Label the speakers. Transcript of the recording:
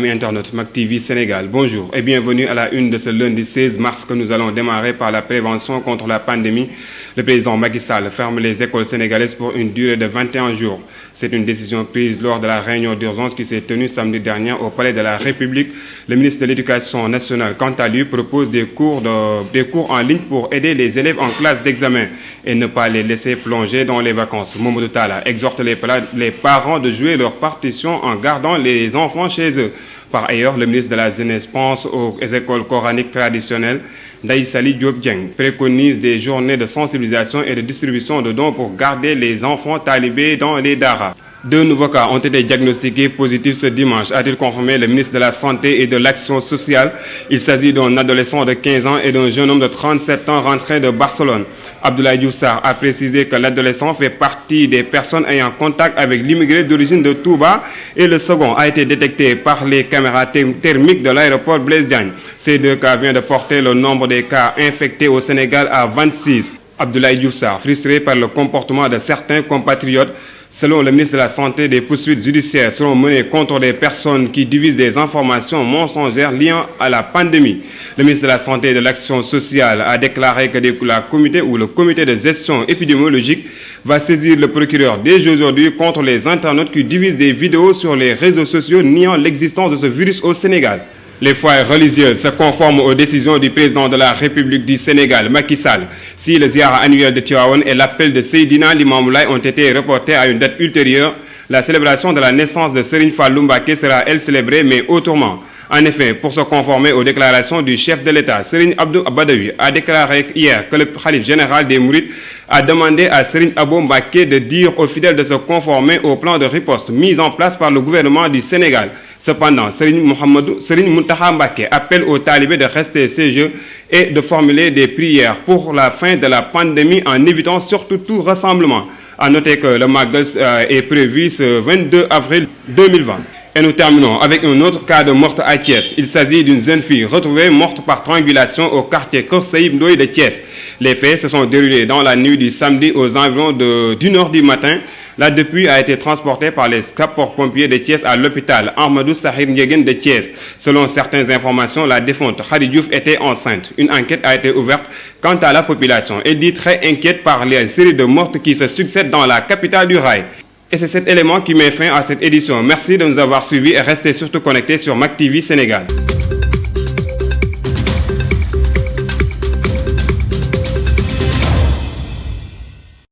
Speaker 1: Amis internautes, Mac TV Sénégal, bonjour et bienvenue à la une de ce lundi 16 mars que nous allons démarrer par la prévention contre la pandémie. Le président Macky Sall ferme les écoles sénégalaises pour une durée de 21 jours. C'est une décision prise lors de la réunion d'urgence qui s'est tenue samedi dernier au Palais de la République. Le ministre de l'Éducation nationale, quant à lui, propose des cours en ligne pour aider les élèves en classe d'examen et ne pas les laisser plonger dans les vacances. Mamadou Talla exhorte les parents de jouer leur partition en gardant les enfants chez eux. Par ailleurs, le ministre de la Jeunesse pense aux écoles coraniques traditionnelles. Ndaye Saly Diop Dieng préconise des journées de sensibilisation et de distribution de dons pour garder les enfants talibés dans les daras. 2 nouveaux cas ont été diagnostiqués positifs ce dimanche, a-t-il confirmé le ministre de la Santé et de l'Action sociale. Il s'agit d'un adolescent de 15 ans et d'un jeune homme de 37 ans rentré de Barcelone. Abdoulaye Diouf Sarr a précisé que l'adolescent fait partie des personnes ayant contact avec l'immigré d'origine de Touba et le second a été détecté par les caméras thermiques de l'aéroport Blaise Diagne. Ces 2 cas viennent de porter le nombre des cas infectés au Sénégal à 26. Abdoulaye Diouf Sarr, frustré par le comportement de certains compatriotes. Selon le ministre de la Santé, des poursuites judiciaires seront menées contre des personnes qui divisent des informations mensongères liées à la pandémie. Le ministre de la Santé et de l'Action sociale a déclaré que le comité de gestion épidémiologique va saisir le procureur dès aujourd'hui contre les internautes qui divisent des vidéos sur les réseaux sociaux niant l'existence de ce virus au Sénégal. Les foyers religieux se conforment aux décisions du président de la République du Sénégal, Macky Sall. Si le ziara annuel de Tivaouane et l'appel de Seydina Limamou Laye ont été reportés à une date ultérieure, la célébration de la naissance de Serigne Fallou Mbacké sera, elle, célébrée, mais autrement. En effet, pour se conformer aux déclarations du chef de l'État, Serigne Abdou Badawi a déclaré hier que le khalife général des Mourides a demandé à Serigne Abou Mbacké de dire aux fidèles de se conformer au plan de riposte mis en place par le gouvernement du Sénégal. Cependant, Serigne Mountakha Mbacké appelle aux talibés de rester chez et de formuler des prières pour la fin de la pandémie en évitant surtout tout rassemblement. À noter que le Magal est prévu ce 22 avril 2020. Et nous terminons avec un autre cas de mort à Thiès. Il s'agit d'une jeune fille retrouvée morte par strangulation au quartier Keur Saïb Ndoye de Thiès. Les faits se sont déroulés dans la nuit du samedi aux environs de 1h du matin. La dépouille a été transportée par les sapeurs-pompiers de Thiès à l'hôpital Ahmadou Sahir Ndiéguène de Thiès. Selon certaines informations, la défunte Khady Diouf était enceinte. Une enquête a été ouverte quant à la population. Elle dit très inquiète par les séries de meurtres qui se succèdent dans la capitale du rail. Et c'est cet élément qui met fin à cette édition. Merci de nous avoir suivis et restez surtout connectés sur Mac TV Sénégal.